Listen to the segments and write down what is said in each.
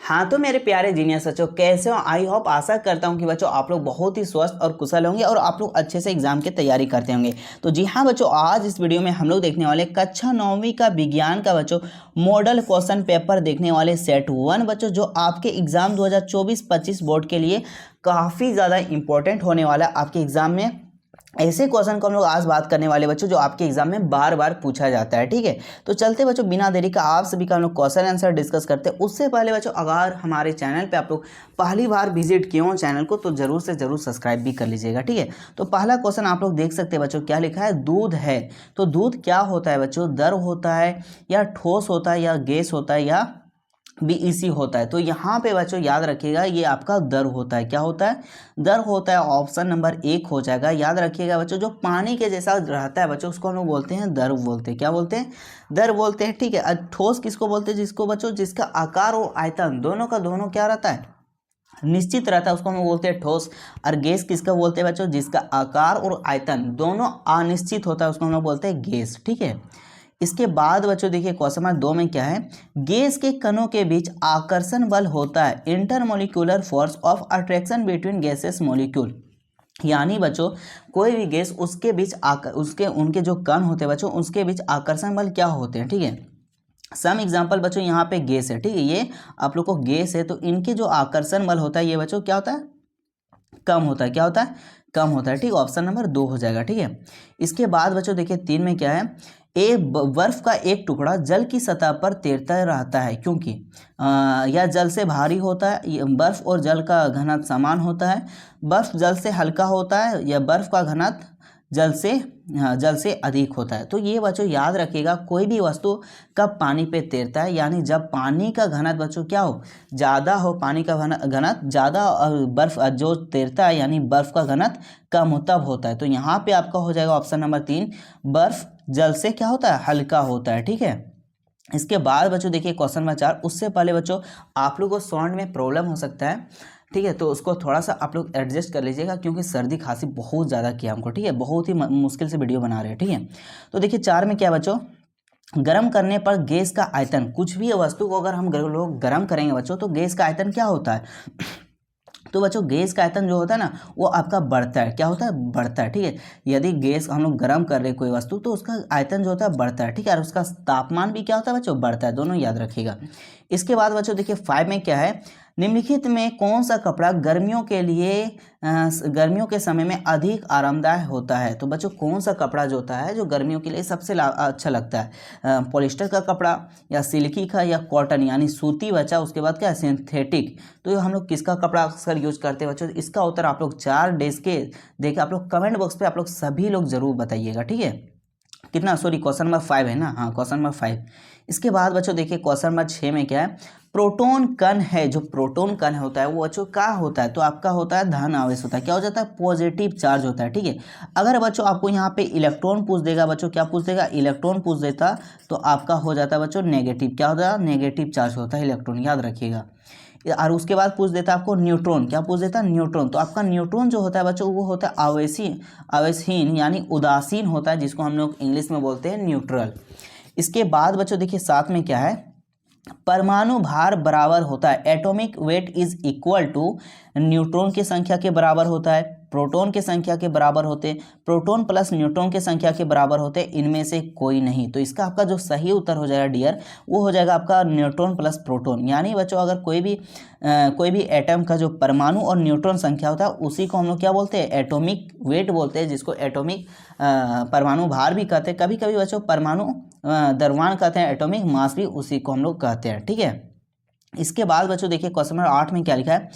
हाँ तो मेरे प्यारे जीनियस बच्चों, कैसे हो? आई होप, आशा करता हूँ कि बच्चों आप लोग बहुत ही स्वस्थ और कुशल होंगे और आप लोग अच्छे से एग्जाम की तैयारी करते होंगे। तो जी हाँ बच्चों, आज इस वीडियो में हम लोग देखने वाले कक्षा 9वीं का विज्ञान का बच्चों मॉडल क्वेश्चन पेपर देखने वाले सेट 1 बच्चों, जो आपके एग्जाम 2024-25 बोर्ड के लिए काफ़ी ज़्यादा इंपॉर्टेंट होने वाला है। आपके एग्जाम में ऐसे क्वेश्चन को हम लोग आज बात करने वाले बच्चों जो आपके एग्जाम में बार बार पूछा जाता है। ठीक है, तो चलते बच्चों बिना देरी का आप सभी का हम लोग क्वेश्चन आंसर डिस्कस करते हैं। उससे पहले बच्चों, अगर हमारे चैनल पे आप लोग पहली बार विजिट किए हो चैनल को, तो जरूर से जरूर सब्सक्राइब भी कर लीजिएगा। ठीक है, तो पहला क्वेश्चन आप लोग देख सकते हैं बच्चों, क्या लिखा है? दूध है। तो दूध क्या होता है बच्चों? द्रव होता है या ठोस होता है या गैस होता है या बीईसी होता है? तो यहाँ पे बच्चों याद रखिएगा, ये आपका द्रव होता है। क्या होता है? द्रव होता है। ऑप्शन नंबर 1 हो जाएगा। याद रखिएगा बच्चों, जो पानी के जैसा रहता है बच्चों, उसको हम लोग बोलते हैं द्रव बोलते हैं। क्या बोलते हैं? द्रव बोलते हैं। ठीक है, ठोस किसको बोलते हैं? जिसको बच्चों जिसका आकार और आयतन दोनों का दोनों क्या रहता है? निश्चित रहता है, उसको हम बोलते हैं ठोस। और गैस किसका बोलते हैं बच्चों? जिसका आकार और आयतन दोनों अनिश्चित होता है, उसको हम लोग बोलते हैं गैस। ठीक है, इसके बाद बच्चों देखिए क्वेश्चन नंबर 2 में क्या है? गैस के कणों के बीच आकर्षण बल होता है, intermolecular force of attraction between gases molecule. यानी बच्चों, कोई भी गैस उसके बीच उसके उनके जो कण होते हैं बच्चों, उसके बीच आकर्षण बल क्या होते हैं? ठीक है, सम एग्जाम्पल बच्चों, यहाँ पे गैस है। ठीक है, ये आप लोग को गैस है, तो इनके जो आकर्षण बल होता है ये बच्चों क्या होता है? कम होता है। क्या होता है? कम होता है। ठीक, ऑप्शन नंबर 2 हो जाएगा। ठीक है, इसके बाद बच्चों देखिए 3 में क्या है? बर्फ का एक टुकड़ा जल की सतह पर तैरता रहता है क्योंकि यह जल से भारी होता है। बर्फ और जल का घनत्व समान होता है। बर्फ जल से हल्का होता है या बर्फ का घनत्व जल से अधिक होता है। तो ये बच्चों याद रखिएगा, कोई भी वस्तु कब पानी पे तैरता है, यानी जब पानी का घनत्व बच्चों क्या हो? ज़्यादा हो। पानी का घनत्व ज़्यादा और बर्फ जो तैरता है यानी बर्फ का घनत्व कम हो, तब होता है। तो यहाँ पे आपका हो जाएगा ऑप्शन नंबर 3, बर्फ जल से क्या होता है? हल्का होता है। ठीक है, इसके बाद बच्चों देखिए क्वेश्चन नंबर 4। उससे पहले बच्चों आप लोगों को साउंड में प्रॉब्लम हो सकता है। ठीक है, तो उसको थोड़ा सा आप लोग एडजस्ट कर लीजिएगा, क्योंकि सर्दी खांसी बहुत ज़्यादा किया हमको। ठीक है, बहुत ही मुश्किल से वीडियो बना रहे हैं। ठीक है, तो देखिए 4 में क्या बच्चों? गर्म करने पर गैस का आयतन, कुछ भी वस्तु को अगर हम लोग गर्म करेंगे बच्चों, तो गैस का आयतन क्या होता है? तो बच्चों गैस का आयतन जो होता है ना, वो आपका बढ़ता है। क्या होता है? बढ़ता है। ठीक है, यदि गैस हम लोग गर्म कर रहे हैं कोई वस्तु, तो उसका आयतन जो होता है बढ़ता है। ठीक है, और उसका तापमान भी क्या होता है बच्चों? बढ़ता है। दोनों याद रखिएगा। इसके बाद बच्चों देखिए 5 में क्या है? निम्नलिखित में कौन सा कपड़ा गर्मियों के समय में अधिक आरामदायक होता है? तो बच्चों कौन सा कपड़ा जो होता है जो गर्मियों के लिए सबसे अच्छा लगता है? पॉलिस्टर का कपड़ा या सिल्की का या कॉटन यानी सूती बचा, उसके बाद क्या है? सिंथेटिक। तो हम लोग किसका कपड़ा अक्सर यूज करते हैं बच्चों? इसका उत्तर आप लोग 4 डेज के देखिए, आप लोग कमेंट बॉक्स पे आप लोग सभी लोग जरूर बताइएगा। ठीक है, कितना? सॉरी, क्वेश्चन नंबर 5 है ना? हाँ, क्वेश्चन नंबर 5। इसके बाद बच्चों देखिए क्वेश्चन नंबर 6 में क्या है? प्रोटॉन कण है। जो प्रोटॉन कण होता है वो बच्चों क्या होता है? तो आपका होता है धन आवेश होता है। क्या हो जाता है? पॉजिटिव चार्ज होता है। ठीक है, अगर बच्चों आपको यहाँ पे इलेक्ट्रॉन पूछ देगा बच्चों, क्या पूछ देगा? इलेक्ट्रॉन पूछ देता, तो आपका हो जाता है बच्चों नेगेटिव। क्या होता है? नेगेटिव चार्ज होता है इलेक्ट्रॉन, याद रखिएगा। और उसके बाद पूछ देता है आपको न्यूट्रॉन। क्या पूछ देता है? न्यूट्रॉन। तो आपका न्यूट्रॉन जो होता है बच्चों, वो होता है आवेशहीन यानी उदासीन होता है, जिसको हम लोग इंग्लिश में बोलते हैं न्यूट्रल। इसके बाद बच्चों देखिए 7 में क्या है? परमाणु भार बराबर होता है, atomic weight is equal to, neutron की संख्या के बराबर होता है, प्रोटॉन की संख्या के बराबर होते, प्रोटॉन प्लस न्यूट्रॉन की संख्या के बराबर होते, इनमें से कोई नहीं। तो इसका आपका जो सही उत्तर हो जाएगा डियर, वो हो जाएगा आपका न्यूट्रॉन प्लस प्रोटॉन। यानी बच्चों अगर कोई भी एटम का जो परमाणु और न्यूट्रॉन संख्या होता है, उसी को हम लोग क्या बोलते हैं? एटॉमिक वेट बोलते हैं, जिसको एटॉमिक परमाणु भार भी कहते हैं। कभी कभी बच्चों परमाणु द्रव्यमान कहते हैं, एटॉमिक मास भी उसी को हम लोग कहते हैं। ठीक है, इसके बाद बच्चों देखिए क्वेश्चन नंबर 8 में क्या लिखा है?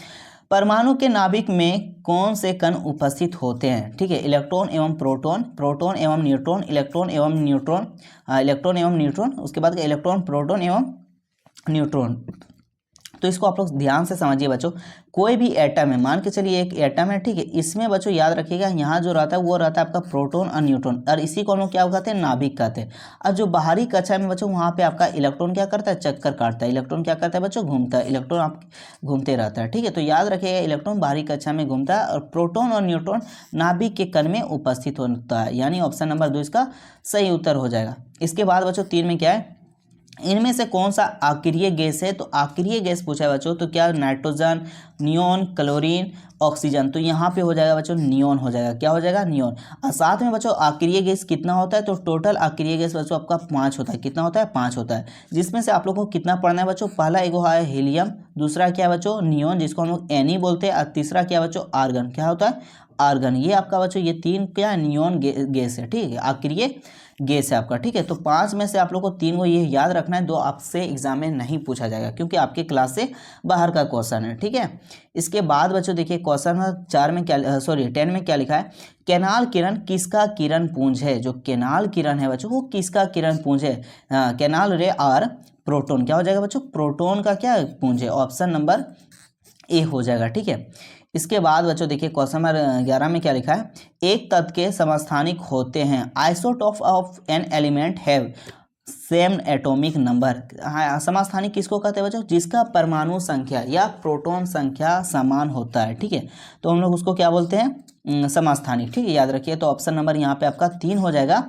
परमाणु के नाभिक में कौन से कण उपस्थित होते हैं? ठीक है, इलेक्ट्रॉन एवं प्रोटॉन, प्रोटॉन एवं न्यूट्रॉन, इलेक्ट्रॉन एवं न्यूट्रॉन, उसके बाद इलेक्ट्रॉन, प्रोटॉन एवं न्यूट्रॉन। तो इसको आप लोग ध्यान से समझिए बच्चों। कोई भी एटम है, मान के चलिए एक एटम है। ठीक है, इसमें बच्चों याद रखिएगा, यहाँ जो रहता है वो रहता है आपका प्रोटॉन और न्यूट्रॉन, और इसी को हम लोग क्या कहते हैं? नाभिक कहते हैं। और जो बाहरी कक्षा में बच्चों, वहाँ पे आपका इलेक्ट्रॉन क्या करता है? चक्कर काटता है। इलेक्ट्रॉन क्या करता है बच्चों? घूमता है। इलेक्ट्रॉन आप घूमते रहता है। ठीक है, तो याद रखिएगा, इलेक्ट्रॉन बाहरी कक्षा में घूमता है और प्रोटॉन और न्यूट्रॉन नाभिक के कण में उपस्थित होता है। यानी ऑप्शन नंबर 2 इसका सही उत्तर हो जाएगा। इसके बाद बच्चों 3 में क्या है? इनमें से कौन सा अक्रिय गैस है? तो अक्रिय गैस पूछा है बच्चों, तो क्या नाइट्रोजन, नियोन, क्लोरीन, ऑक्सीजन। तो यहाँ पे हो जाएगा बच्चों नियोन हो जाएगा। क्या हो जाएगा? नियोन। और साथ में बच्चों अक्रिय गैस कितना होता है? तो टोटल अक्रिय गैस बच्चों आपका 5 होता है। कितना होता है? 5 होता है। जिसमें से आप लोगों को कितना पढ़ना है बच्चों? पहला एगो है हीलियम, दूसरा क्या है बच्चों? नियोन, जिसको हम लोग एनी बोलते हैं, और तीसरा क्या है बच्चों? आर्गन। क्या होता है? आर्गन। ये आपका बच्चों ये 3 क्या है? नियोन गैस है। ठीक है, अक्रिय गैस है आपका। ठीक है, तो 5 में से आप लोग को 3 को ये याद रखना है, 2 आपसे एग्जाम में नहीं पूछा जाएगा क्योंकि आपके क्लास से बाहर का क्वेश्चन है। ठीक है, इसके बाद बच्चों देखिए क्वेश्चन 4 में क्या, सॉरी 10 में क्या लिखा है? कैनाल किरण किसका किरण पुंज है? जो कैनाल किरण है बच्चों वो किसका किरण पुंज है? कैनाल रे आर प्रोटॉन। क्या हो जाएगा बच्चों? प्रोटॉन का क्या पुंज है? ऑप्शन नंबर ए हो जाएगा। ठीक है, इसके बाद बच्चों देखिए क्वेश्चन नंबर 11 में क्या लिखा है? एक तत्व के समस्थानिक होते हैं। Isotope of an element have same atomic number. समस्थानिक किसको कहते हैं बच्चों? जिसका परमाणु संख्या या प्रोटॉन संख्या समान होता है। ठीक है, तो हम लोग उसको क्या बोलते हैं? समस्थानिक। ठीक है, याद रखिए। तो ऑप्शन नंबर यहाँ पे आपका 3 हो जाएगा।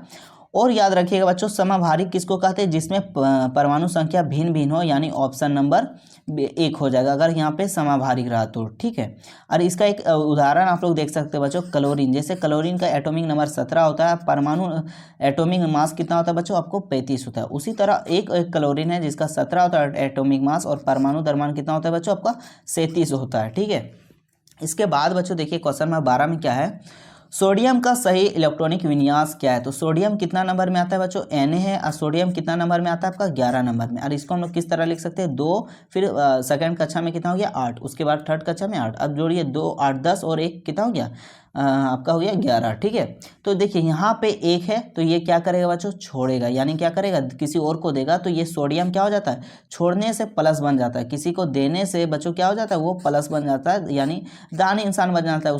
और याद रखिएगा बच्चों समभारिक किसको कहते हैं? जिसमें परमाणु संख्या भिन्न भिन्न हो, यानी ऑप्शन नंबर 1 हो जाएगा अगर यहाँ पे समाभारिक रहा तो। ठीक है, और इसका एक उदाहरण आप लोग देख सकते हैं बच्चों, क्लोरीन। जैसे क्लोरीन का एटॉमिक नंबर 17 होता है, परमाणु एटॉमिक मास कितना होता है बच्चों? आपको 35 होता है। उसी तरह एक क्लोरीन है जिसका 17 होता है एटॉमिक मास, और परमाणु द्रव्यमान कितना होता है बच्चों? आपका 37 होता है। ठीक है, इसके बाद बच्चों देखिए क्वेश्चन नंबर 12 में क्या है? सोडियम का सही इलेक्ट्रॉनिक विन्यास क्या है? तो सोडियम कितना नंबर में आता है बच्चों? Na है, और सोडियम कितना नंबर में आता है? आपका 11 नंबर में। और इसको हम लोग किस तरह लिख सकते हैं? 2, फिर सेकंड कक्षा में कितना हो गया? 8, उसके बाद थर्ड कक्षा में 8। अब जोड़िए 2, 8, 10 और 1 कितना हो गया? आपका हो गया 11। ठीक है, तो देखिए यहाँ पे 1 है तो ये क्या करेगा बच्चों? छोड़ेगा, यानी क्या करेगा? किसी और को देगा तो ये सोडियम क्या हो जाता है? छोड़ने से प्लस बन जाता है, किसी को देने से बच्चों क्या हो जाता है? वो प्लस बन जाता है, यानी दान इंसान बन जाता है।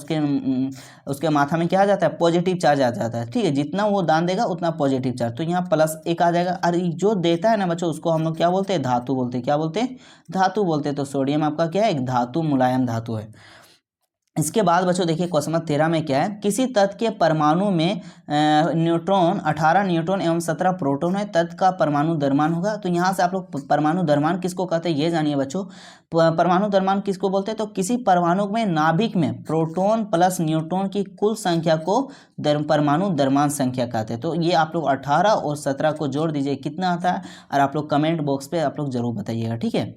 उसके माथा में क्या आ जाता है? पॉजिटिव चार्ज आ जाता है। ठीक है, जितना वो दान देगा उतना पॉजिटिव चार्ज, तो यहाँ +1 आ जाएगा। और जो देता है ना बच्चों उसको हम लोग क्या बोलते हैं? धातु बोलते हैं। क्या बोलते हैं? धातु बोलते हैं। तो सोडियम आपका क्या है? एक धातु, मुलायम धातु है। इसके बाद बच्चों देखिए क्वेश्चन नंबर 13 में क्या है? किसी तत्व के परमाणु में न्यूट्रॉन 18 न्यूट्रॉन एवं 17 प्रोटॉन है, तत्व का परमाणु द्रव्यमान होगा। तो यहाँ से आप लोग परमाणु द्रव्यमान किसको कहते हैं ये जानिए बच्चों। परमाणु द्रव्यमान किसको बोलते हैं? तो किसी परमाणु में नाभिक में प्रोटॉन प्लस न्यूट्रॉन की कुल संख्या को परमाणु द्रव्यमान संख्या कहते हैं। तो ये आप लोग 18 और 17 को जोड़ दीजिए, कितना आता है? और आप लोग कमेंट बॉक्स पे आप लोग जरूर बताइएगा। ठीक है,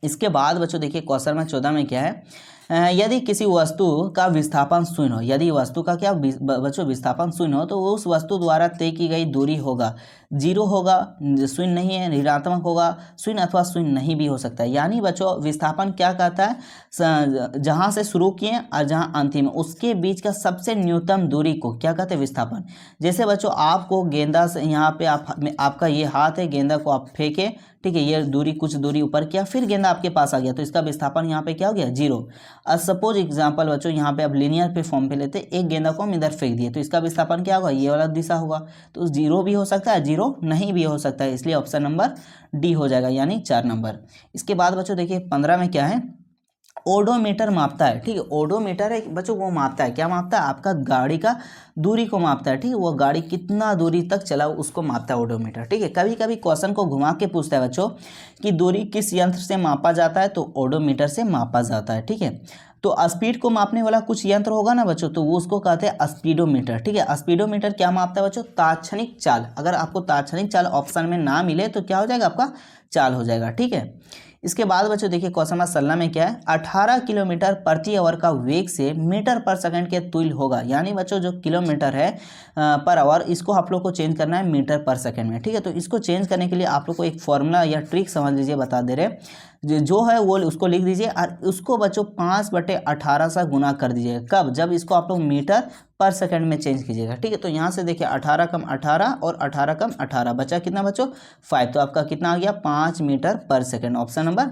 इसके बाद बच्चों देखिए क्वेश्चन में 14 में क्या है? यदि किसी वस्तु का विस्थापन शून्य हो, यदि वस्तु का क्या बच्चों विस्थापन शून्य हो, तो उस वस्तु द्वारा तय की गई दूरी होगा 0 होगा, शून्य नहीं है, ऋणात्मक होगा, शून्य अथवा शून्य नहीं भी हो सकता है। यानी बच्चों विस्थापन क्या कहता है? जहाँ से शुरू किए और जहाँ अंतिम उसके बीच का सबसे न्यूनतम दूरी को क्या कहते हैं? विस्थापन। जैसे बच्चों आपको गेंदा से यहाँ पे आपका ये हाथ है, गेंदा को आप फेंके, ठीक है, ये दूरी कुछ दूरी ऊपर किया, फिर गेंदा आपके पास आ गया, तो इसका विस्थापन यहाँ पे क्या हो गया? 0। अब सपोज एग्जांपल बच्चों यहाँ पे अब लीनियर पे फॉर्म पे लेते, एक गेंदा को हम इधर फेंक दिए, तो इसका विस्थापन क्या होगा? ये वाला दिशा होगा। तो 0 भी हो सकता है, 0 नहीं भी हो सकता है, इसलिए ऑप्शन नंबर डी हो जाएगा, यानी 4 नंबर। इसके बाद बच्चों देखिए 15 में क्या है? ओडोमीटर मापता है। ठीक है, ओडोमीटर है बच्चों, वो मापता है, क्या मापता है? आपका गाड़ी का दूरी को मापता है। ठीक है, वो गाड़ी कितना दूरी तक चला उसको मापता है ओडोमीटर। ठीक है, कभी कभी क्वेश्चन को घुमा के पूछता है बच्चों कि दूरी किस यंत्र से मापा जाता है, तो ओडोमीटर से मापा जाता है। ठीक है, तो स्पीड को मापने वाला कुछ यंत्र होगा ना बच्चों, तो वो उसको कहते हैं स्पीडोमीटर। ठीक है, स्पीडोमीटर क्या मापता है बच्चों? तात्क्षणिक चाल। अगर आपको तात्क्षणिक चाल ऑप्शन में ना मिले तो क्या हो जाएगा? आपका चाल हो जाएगा। ठीक है, इसके बाद बच्चों देखिए क्वेश्चन नंबर 16 में क्या है? 18 किलोमीटर प्रति आवर का वेग से मीटर पर सेकंड के तुल्य होगा। यानी बच्चों जो किलोमीटर है पर आवर, इसको आप लोग को चेंज करना है मीटर पर सेकंड में। ठीक है, तो इसको चेंज करने के लिए आप लोग को एक फॉर्मूला या ट्रिक समझ लीजिए, बता दे रहे, जो है वो उसको लिख दीजिए और उसको बच्चों 5/18 से गुना कर दीजिएगा। कब? जब इसको आप लोग मीटर पर सेकंड में चेंज कीजिएगा। ठीक है, तो यहाँ से देखिए 18 कम 18 और 18 कम 18 बचा कितना बच्चों? 5। तो आपका कितना आ गया? 5 मीटर पर सेकंड। ऑप्शन नंबर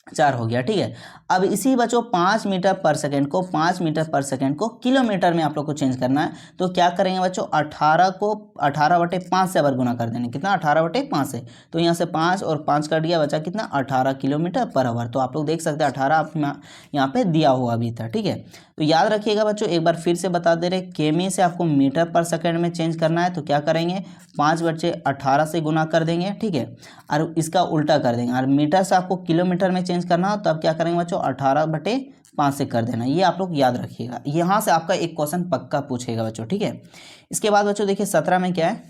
4 हो गया, ठीक है। अब इसी बच्चों 5 मीटर पर सेकंड को 5 मीटर पर सेकंड को किलोमीटर में आप लोग को चेंज करना है। तो क्या करेंगे बच्चों, 18 को 18/5 से अगर गुना कर देंगे, कितना 18/5 से, तो यहाँ से 5 और 5 कट गया, बचा कितना 18 किलोमीटर पर आवर। तो आप लोग देख सकते हैं 18 आप यहाँ पे दिया हुआ भी था, ठीक है। तो याद रखिएगा बच्चों, एक बार फिर से बता दे रहे, केमी से आपको मीटर पर सेकंड में चेंज करना है। तो क्या करेंगे, 5/18 से गुना कर देंगे, ठीक है, और इसका उल्टा कर देंगे। और मीटर से आपको किलोमीटर में चेंज करना हो, तब क्या करेंगे बच्चों, 18/5 से कर देना। ये आप लोग याद रखिएगा, यहाँ से आपका एक क्वेश्चन पक्का पूछेगा बच्चों, ठीक है। इसके बाद बच्चों देखिए 17 में क्या है,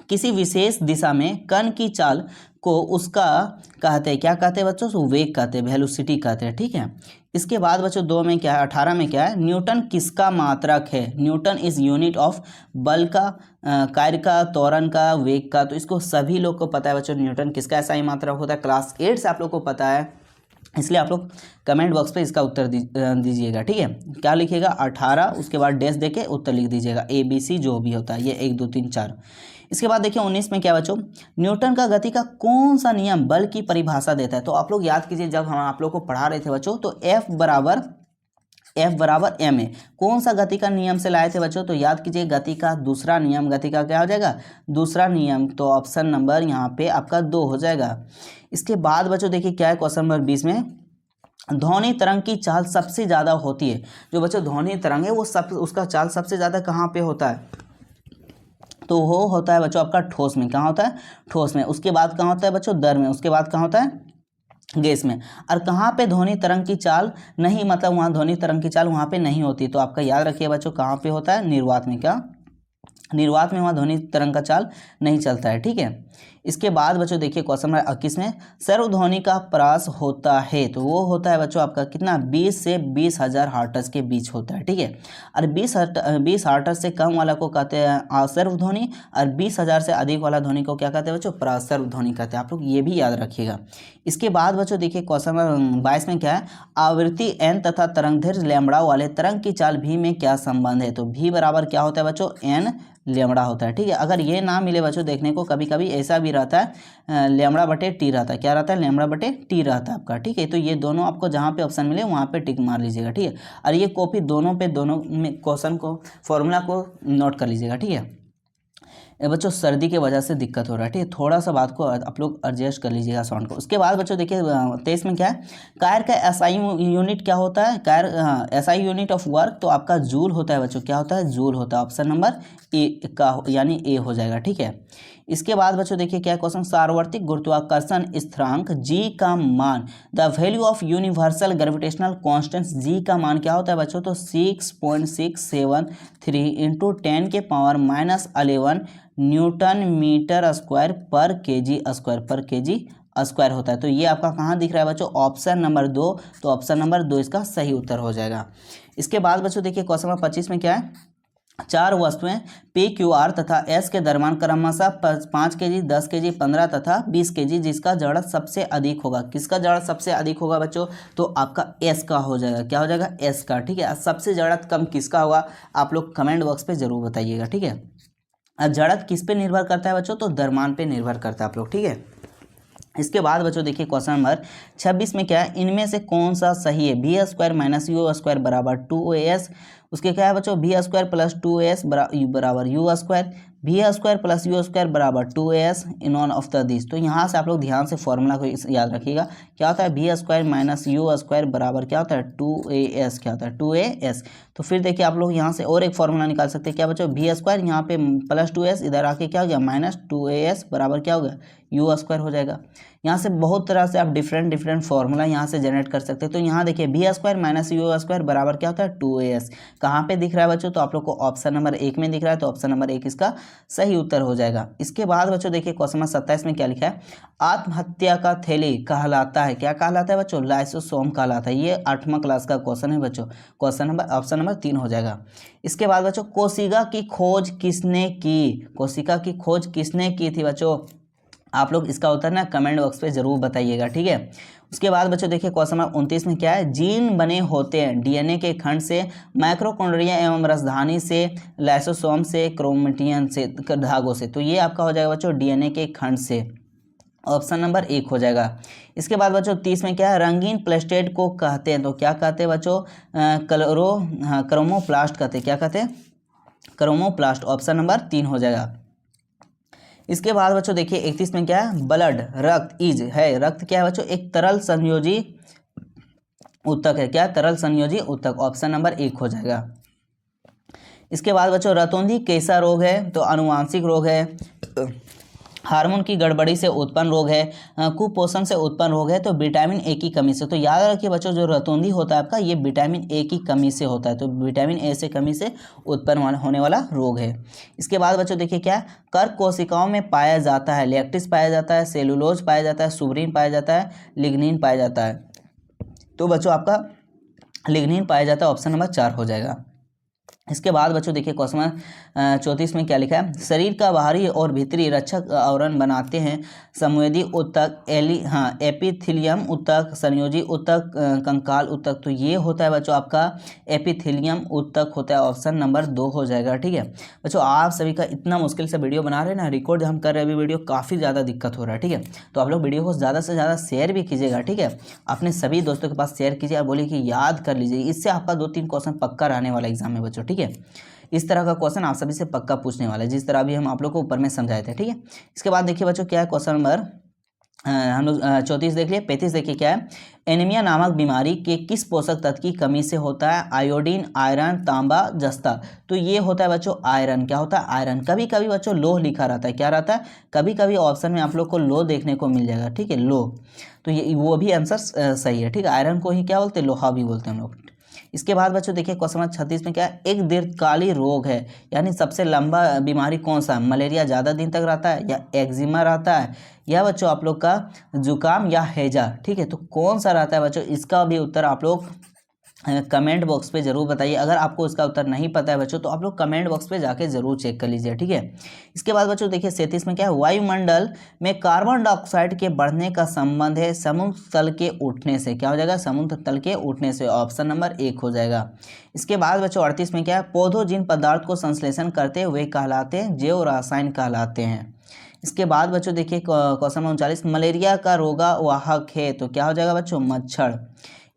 किसी विशेष दिशा में कण की चाल को उसका कहते हैं, क्या कहते हैं बच्चों, तो वेग कहते हैं, वेलोसिटी कहते हैं, ठीक है। इसके बाद बच्चों 2 में क्या है, 18 में क्या है, न्यूटन किसका मात्रक है। न्यूटन इज यूनिट ऑफ बल का, कार्य का, त्वरण का, वेग का। तो इसको सभी लोग को पता है बच्चों, न्यूटन किसका ऐसा ही मात्रक होता है, क्लास 8 से आप लोग को पता है। इसलिए आप लोग कमेंट बॉक्स पे इसका उत्तर दीजिएगा, ठीक है। क्या लिखिएगा, 18, उसके बाद डैश देके उत्तर लिख दीजिएगा, ABC जो भी होता है, ये 1 2 3 4। इसके बाद देखिए 19 में क्या बच्चों, न्यूटन का गति का कौन सा नियम बल की परिभाषा देता है। तो आप लोग याद कीजिए, जब हम आप लोग को पढ़ा रहे थे बच्चों, तो F बराबर ma, कौन सा गति का नियम से लाए थे बच्चों, तो याद कीजिए गति का दूसरा नियम, गति का क्या हो जाएगा, दूसरा नियम। तो ऑप्शन नंबर यहाँ पे आपका 2 हो जाएगा। इसके बाद बच्चों देखिए क्या है, क्वेश्चन नंबर 20 में, ध्वनि तरंग की चाल सबसे ज़्यादा होती है। जो बच्चों ध्वनि तरंग है वो उसका चाल सबसे ज़्यादा कहाँ पे होता है, तो वो होता है बच्चों आपका ठोस में। कहाँ होता है, ठोस में। उसके बाद कहाँ होता है बच्चों, द्रव में। उसके बाद कहाँ होता है, गैस में। और कहाँ पे ध्वनि तरंग की चाल नहीं, मतलब वहाँ ध्वनि तरंग की चाल वहाँ पे नहीं होती। तो आपका याद रखिए बच्चों, कहाँ पे होता है, निर्वात में। क्या, निर्वात में, वहाँ ध्वनि तरंग का चाल नहीं चलता है, ठीक है। इसके बाद बच्चों देखिए क्वेश्चन नंबर 21 में, सर्वध्वनि का परास होता है। तो वो होता है बच्चों आपका कितना, 20 से 20,000 हर्ट्ज के बीच होता है, ठीक है। और 20 हर्ट्ज से कम वाला को कहते हैं असर्व ध्वनि, और 20,000 से अधिक वाला ध्वनि को क्या कहते हैं बच्चों, परासर्व ध्वनि कहते हैं। आप लोग ये भी याद रखिएगा। इसके बाद बच्चों देखिए क्वेश्चन नंबर 22 में क्या है, आवृत्ति n तथा तरंगदैर्घ्य लैम्बडा वाले तरंग की चाल v में क्या संबंध है। तो v बराबर क्या होता है बच्चों, n लैम्बडा होता है, ठीक है। अगर ये ना मिले बच्चों, देखने को कभी कभी ऐसा भी रहता है, λ/t रहता है। क्या रहता है, λ/t रहता है आपका, ठीक है। तो ये दोनों आपको जहाँ पे ऑप्शन मिले वहाँ पे टिक मार लीजिएगा, ठीक है। और ये कॉपी दोनों में क्वेश्चन को, फॉर्मूला को नोट कर लीजिएगा, ठीक है। बच्चों सर्दी के वजह से दिक्कत हो रहा है, ठीक है, थोड़ा सा बात को आप लोग एडजस्ट कर लीजिएगा साउंड को। उसके बाद बच्चों देखिए 23 में क्या है, कायर का एसआई यूनिट क्या होता है, कायर एसआई यूनिट ऑफ वर्क, तो आपका जूल होता है बच्चों। क्या होता है, जूल होता है। ऑप्शन नंबर ए का यानी ए हो जाएगा, ठीक है। इसके बाद बच्चों देखिए क्या क्वेश्चन, सार्वत्रिक गुरुत्वाकर्षण स्थिरांक g का मान, the value of universal gravitational constant g का मान क्या होता है बच्चों, तो 6.673 इंटू 10⁻11 न्यूटन मीटर स्क्वायर पर केजी स्क्वायर होता है। तो ये आपका कहाँ दिख रहा है बच्चों, ऑप्शन नंबर 2। तो ऑप्शन नंबर 2 इसका सही उत्तर हो जाएगा। इसके बाद बच्चों देखिए क्वेश्चन नंबर 25 में क्या है, 4 वस्तुएं PQR तथा S के दरम्यान क्रमशः 5 kg, 10 kg, 15 तथा 20 kg, जिसका जड़त्व सबसे अधिक होगा। किसका जड़त्व सबसे अधिक होगा बच्चों, तो आपका S का हो जाएगा। क्या हो जाएगा, S का, ठीक है। सबसे जड़त्व कम किसका होगा, आप लोग कमेंट बॉक्स पे जरूर बताइएगा, ठीक है। जड़त्व किस पे निर्भर करता है बच्चों, तो द्रव्यमान पे निर्भर करता है आप लोग, ठीक है। इसके बाद बच्चों देखिए क्वेश्चन नंबर 26 में क्या है, इनमें से कौन सा सही है, b² - u² बराबर 2as। उसके क्या है बच्चों, b² + 2as बराबर u², b² + u² बराबर 2as in on off the this. तो यहाँ से आप लोग ध्यान से फॉर्मूला को याद रखिएगा। क्या होता है, b² - u² बराबर क्या होता है, 2as। क्या होता है, 2as। तो फिर देखिए आप लोग यहाँ से और एक फॉर्मूला निकाल सकते हैं। क्या बच्चों, b² यहाँ पे +2s, इधर आके क्या हो गया, -2as बराबर क्या हो गया, u² हो जाएगा। यहाँ से बहुत तरह से आप डिफरेंट फॉर्मूला यहाँ से जनरेट कर सकते हैं। तो यहाँ देखिए b² - u² बराबर क्या होता है, 2as। कहाँ पे दिख रहा है बच्चों, तो आप लोग को ऑप्शन नंबर 1 में दिख रहा है। तो ऑप्शन नंबर 1 इसका सही उत्तर हो जाएगा। इसके बाद बच्चों देखिए क्वेश्चन नंबर 27 में क्या लिखा है, आत्महत्या का थैली कहलाता है, क्या कहलाता है बच्चों, लाइसोसोम कहलाता है। ये 8वां क्लास का क्वेश्चन है बच्चों। क्वेश्चन नंबर ऑप्शन नंबर 3 हो जाएगा। इसके बाद बच्चों कोशिका की खोज किसने की, कोशिका की खोज किसने की थी बच्चों, आप लोग इसका उत्तर ना कमेंट बॉक्स पे जरूर बताइएगा, ठीक है। उसके बाद बच्चों देखिए क्वेश्चन नंबर 29 में क्या है, जीन बने होते हैं डीएनए के खंड से, माइक्रोकॉन्ड्रिया एवं राजधानी से, लाइसोसोम से, क्रोमेटियन से, धागों से। तो ये आपका हो जाएगा बच्चों डीएनए के खंड से। ऑप्शन नंबर 1 हो जाएगा। इसके बाद बच्चों 30 में क्या है, रंगीन प्लेस्टेट को कहते हैं, तो क्या कहते हैं बच्चों, क्रोमोप्लास्ट कहते हैं, क्या कहते हैं, क्रोमोप्लास्ट, ऑप्शन नंबर 3 हो जाएगा। इसके बाद बच्चों देखिए 31 में क्या है, ब्लड, रक्त, इज है, रक्त क्या है बच्चों, एक तरल संयोजी ऊतक है, क्या तरल संयोजी ऊतक, ऑप्शन नंबर 1 हो जाएगा। इसके बाद बच्चों रतौंधी कैसा रोग है, तो आनुवांशिक रोग है, हार्मोन की गड़बड़ी से उत्पन्न रोग है, कुपोषण से उत्पन्न रोग है, तो विटामिन ए की कमी से। तो याद रखिए बच्चों जो रतौंधी होता है आपका, ये विटामिन ए की कमी से होता है, तो विटामिन ए से कमी से उत्पन्न होने वाला रोग है। इसके बाद बच्चों देखिए क्या है, कर्क कोशिकाओं में पाया जाता है, लैक्टिस पाया जाता है, सेलुलोज पाया जाता है, सुब्रीन पाया जाता है, लिग्निन पाया जाता है। तो बच्चों आपका लिग्निन पाया जाता है, ऑप्शन नंबर 4 हो जाएगा। इसके बाद बच्चों देखिए क्वेश्चन नंबर 34 में क्या लिखा है, शरीर का बाहरी और भीतरी रक्षक आवरण बनाते हैं संवेदी ऊतक, एपिथेलियम ऊतक, संयोजी ऊतक, कंकाल ऊतक। तो ये होता है बच्चों आपका एपिथेलियम ऊतक होता है, ऑप्शन नंबर 2 हो जाएगा। ठीक है बच्चों, आप सभी का इतना मुश्किल से वीडियो बना रहे हैं ना, रिकॉर्ड हम कर रहे हैं अभी, वीडियो काफ़ी ज़्यादा दिक्कत हो रहा है। ठीक है, तो आप लोग वीडियो को ज़्यादा से ज़्यादा शेयर भी कीजिएगा। ठीक है, अपने सभी दोस्तों के पास शेयर कीजिए और बोलिए कि याद कर लीजिए, इससे आपका 2-3 क्वेश्चन पक्का रहने वाला एग्जाम में बच्चों। ठीक है, इस तरह का क्वेश्चन आप सभी से पक्का पूछने वाला है, जिस तरह अभी हम आप लोग को ऊपर में समझाए थे। ठीक है, इसके बाद देखिए बच्चों क्या है, क्वेश्चन नंबर हम लोग 34 देख लिए। 35 देखिए क्या है, एनीमिया नामक बीमारी के किस पोषक तत्व की कमी से होता है, आयोडीन, आयरन, तांबा, जस्ता। तो ये होता है बच्चों आयरन, क्या होता है आयरन। कभी कभी बच्चों लोह लिखा रहता है, क्या रहता है, कभी कभी ऑप्शन में आप लोग को लोह देखने को मिल जाएगा। ठीक है, लोह, तो ये वो भी आंसर सही है। ठीक है, आयरन को ही क्या बोलते हैं, लोहा भी बोलते हैं हम लोग। इसके बाद बच्चों देखिए क्वेश्चन नंबर 36 में क्या है, एक दीर्घकालीन रोग है, यानी सबसे लंबा बीमारी कौन सा है, मलेरिया ज़्यादा दिन तक रहता है, या एक्जिमा रहता है, या बच्चों आप लोग का जुकाम, या हैजा। ठीक है, तो कौन सा रहता है बच्चों, इसका भी उत्तर आप लोग कमेंट बॉक्स पे जरूर बताइए। अगर आपको इसका उत्तर नहीं पता है बच्चों, तो आप लोग कमेंट बॉक्स पे जाके जरूर चेक कर लीजिए। ठीक है, इसके बाद बच्चों देखिए 37 में क्या है, वायुमंडल में कार्बन डाइऑक्साइड के बढ़ने का संबंध है समुद्र तल के उठने से। क्या हो जाएगा, समुद्र तल के उठने से, ऑप्शन नंबर 1 हो जाएगा। इसके बाद बच्चों 38 में क्या है, पौधों जिन पदार्थ को संश्लेषण करते वे कहलाते हैं जैव रासायन कहलाते हैं। इसके बाद बच्चों देखिए क्वेश्चन नंबर 39, मलेरिया का रोगावाहक है, तो क्या हो जाएगा बच्चों, मच्छर।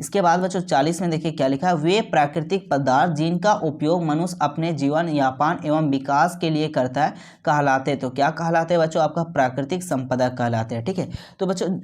इसके बाद बच्चों 40 में देखिए क्या लिखा है, वे प्राकृतिक पदार्थ जिनका उपयोग मनुष्य अपने जीवन यापन एवं विकास के लिए करता है कहलाते। तो क्या कहलाते हैं बच्चों, आपका प्राकृतिक संपदा कहलाते हैं। ठीक है, तो बच्चों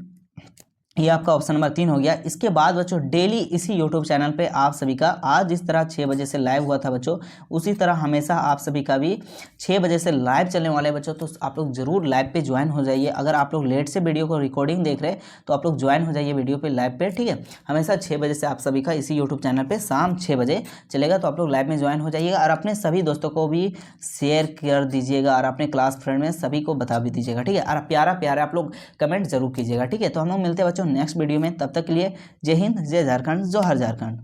ये आपका ऑप्शन नंबर 3 हो गया। इसके बाद बच्चों डेली इसी यूट्यूब चैनल पे आप सभी का आज जिस तरह 6 बजे से लाइव हुआ था बच्चों, उसी तरह हमेशा आप सभी का भी 6 बजे से लाइव चलने वाले हैं बच्चों। तो आप लोग जरूर लाइव पे ज्वाइन हो जाइए। अगर आप लोग लेट से वीडियो को रिकॉर्डिंग देख रहे हैं तो आप लोग ज्वाइन हो जाइए वीडियो पे लाइव पे। ठीक है, हमेशा 6 बजे से आप सभी का इसी यूट्यूब चैनल पर शाम 6 बजे चलेगा, तो आप लोग लाइव में ज्वाइन हो जाइएगा और अपने सभी दोस्तों को भी शेयर कर दीजिएगा और अपने क्लास फ्रेंड में सभी को बता भी दीजिएगा। ठीक है, और प्यारा प्यारा आप लोग कमेंट जरूर कीजिएगा। ठीक है, तो हम लोग मिलते हैं बच्चों नेक्स्ट वीडियो में, तब तक के लिए जय हिंद, जय झारखंड, जोहर झारखंड।